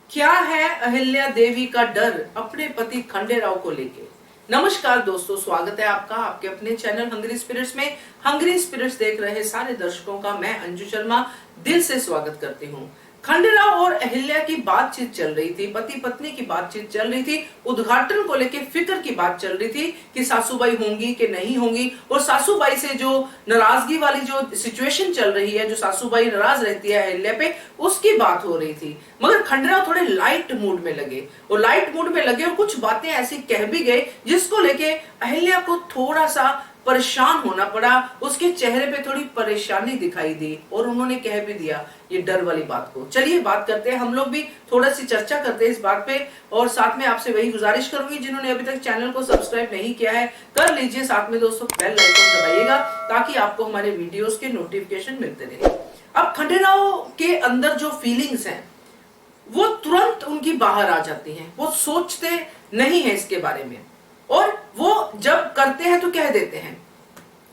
क्या है अहिल्या देवी का डर अपने पति खंडेराव को लेके। नमस्कार दोस्तों, स्वागत है आपका आपके अपने चैनल हंग्री स्पिरिट्स में। हंग्री स्पिरिट्स देख रहे सारे दर्शकों का मैं अंजू शर्मा दिल से स्वागत करती हूँ। खंडेराव और अहिल्या की बातचीत चल रही थी, पति पत्नी की बातचीत चल रही थी, उद्घाटन को लेके फिक्र की बात चल रही थी कि सासूबाई होंगी कि नहीं होंगी, और सासूबाई से जो नाराजगी वाली जो सिचुएशन चल रही है, जो सासूबाई नाराज रहती है अहिल्या पे, उसकी बात हो रही थी। मगर खंडेराव थोड़े लाइट मूड में लगे और कुछ बातें ऐसी कह भी गए जिसको लेके अहिल्या को थोड़ा सा परेशान होना पड़ा। उसके चेहरे पे थोड़ी परेशानी दिखाई दी और उन्होंने कह भी दिया ये डर वाली बात को। चलिए बात करते हैं, हम लोग भी थोड़ा सी चर्चा करते हैं इस बात पे, और साथ में आपसे वही गुजारिश करूंगी जिन्होंने अभी तक चैनल को सब्सक्राइब नहीं किया है कर लीजिए, साथ में दोस्तों बेल आइकन दबाइएगा ताकि आपको हमारे वीडियोस के नोटिफिकेशन मिलते रहे। अब खंडेराव के अंदर जो फीलिंग्स हैं वो तुरंत उनकी बाहर आ जाती हैं, वो सोचते नहीं है इसके बारे में, और वो जब करते हैं तो कह देते हैं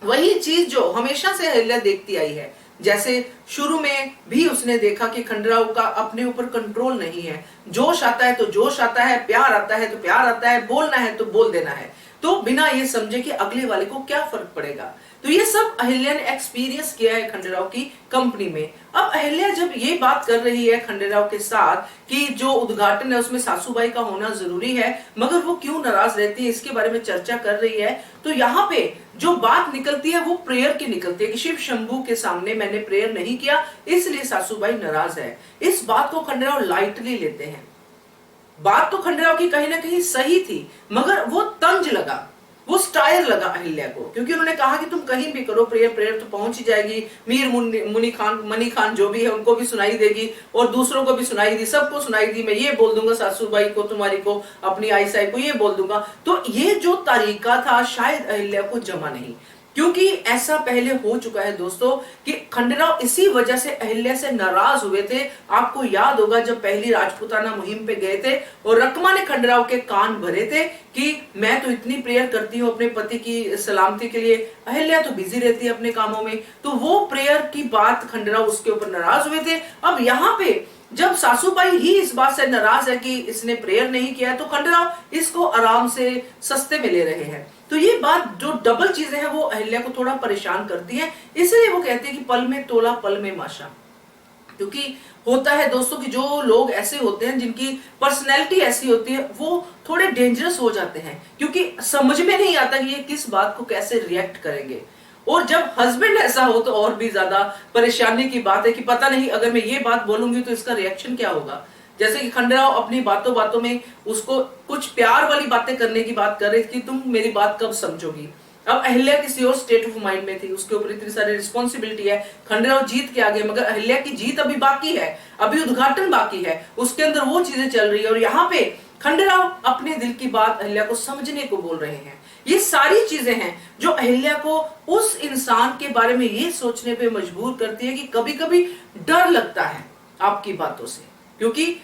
वही चीज जो हमेशा से अहिल्या देखती आई है। जैसे शुरू में भी उसने देखा कि खंडेराव का अपने ऊपर कंट्रोल नहीं है, जोश आता है तो जोश आता है, प्यार आता है तो प्यार आता है, बोलना है तो बोल देना है, तो बिना ये समझे कि अगले वाले को क्या फर्क पड़ेगा। तो ये सब अहिल्या ने एक्सपीरियंस किया है खंडेराव की कंपनी में। अब अहिल्या जब ये बात कर रही है खंडेराव के साथ कि जो उद्घाटन है उसमें सासूबाई का होना जरूरी है, मगर वो क्यों नाराज रहती है इसके बारे में चर्चा कर रही है, तो यहाँ पे जो बात निकलती है वो प्रेयर की निकलती है कि शिव शंभू के सामने मैंने प्रेयर नहीं किया इसलिए सासूबाई नाराज है। इस बात को खंडेराव लाइटली लेते हैं। बात तो खंडेराव की कहीं ना कहीं सही थी, मगर वो तंज लगा, वो स्टायर लगा अहिल्या को, क्योंकि उन्होंने कहा कि तुम कहीं भी करो प्रेयर तो पहुंच ही जाएगी, मीर मनी खान जो भी है उनको भी सुनाई देगी और दूसरों को भी सुनाई दी, सबको सुनाई दी। मैं ये बोल दूंगा सासूबाई को, तुम्हारी को, अपनी आई साई को ये बोल दूंगा। तो ये जो तरीका था शायद अहिल्या को जमा नहीं, क्योंकि ऐसा पहले हो चुका है दोस्तों कि खंडेराव इसी वजह से अहिल्या से नाराज हुए थे। आपको याद होगा जब पहली राजपूताना मुहिम पे गए थे और रकमा ने खंडेराव के कान भरे थे कि मैं तो इतनी प्रेयर करती हूँ अपने पति की सलामती के लिए, अहिल्या तो बिजी रहती है अपने कामों में, तो वो प्रेयर की बात खंडेराव उसके ऊपर नाराज हुए थे। अब यहाँ पे जब सासूबाई ही इस बात से नाराज है कि इसने प्रेयर नहीं किया है, तो खंडेराव इसको आराम से सस्ते में ले रहे हैं। तो ये बात जो डबल चीजें हैं वो अहिल्या को थोड़ा परेशान करती है, इसलिए वो कहते हैं कि पल में तोला पल में माशा। क्योंकि होता है दोस्तों कि जो लोग ऐसे होते हैं जिनकी पर्सनैलिटी ऐसी होती है वो थोड़े डेंजरस हो जाते हैं, क्योंकि समझ में नहीं आता कि ये किस बात को कैसे रिएक्ट करेंगे। और जब हस्बैंड ऐसा हो तो और भी ज्यादा परेशानी की बात है कि पता नहीं अगर मैं ये बात बोलूंगी तो इसका रिएक्शन क्या होगा। जैसे कि खंडेराव अपनी बातों बातों में उसको कुछ प्यार वाली बातें करने की बात कर रही थी कि तुम मेरी बात कब समझोगी। अब अहिल्या किसी और स्टेट ऑफ माइंड में थी, उसके ऊपर इतनी सारी रिस्पॉन्सिबिलिटी है, खंडेराव जीत के आगे, मगर अहिल्या की जीत अभी बाकी है, अभी उद्घाटन बाकी है, उसके अंदर वो चीजें चल रही है, और यहाँ पे खंडेराव अपने दिल की बात अहिल्या को समझने को बोल रहे हैं। ये सारी चीजें हैं जो अहिल्या को उस इंसान के बारे में ये सोचने पे मजबूर करती है कि कभी कभी डर लगता है आपकी बातों से, क्योंकि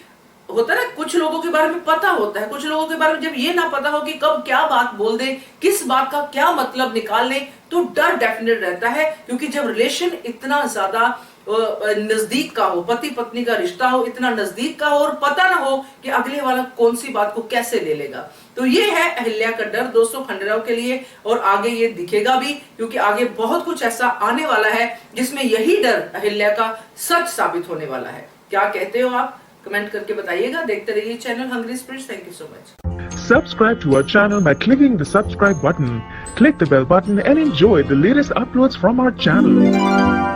होता है ना कुछ लोगों के बारे में पता होता है, कुछ लोगों के बारे में जब ये ना पता हो कि कब क्या बात बोल दे, किस बात का क्या मतलब निकाल ले, तो डर डेफिनेट रहता है। क्योंकि जब रिलेशन इतना ज्यादा नजदीक का हो, पति पत्नी का रिश्ता हो, इतना नजदीक का हो और पता ना हो कि अगले वाला कौन सी बात को कैसे ले लेगा, तो ये है अहिल्या का डर दोस्तों खंडेराव के लिए। और आगे ये दिखेगा भी, क्योंकि आगे बहुत कुछ ऐसा आने वाला है जिसमें यही डर अहिल्या का सच साबित होने वाला है। क्या कहते हो आप? कमेंट करके बताइएगा। देखते रहिए channel hungry spirits. Thank you so much. Subscribe to our channel by clicking the subscribe button. Click the bell button and enjoy the latest uploads from our channel.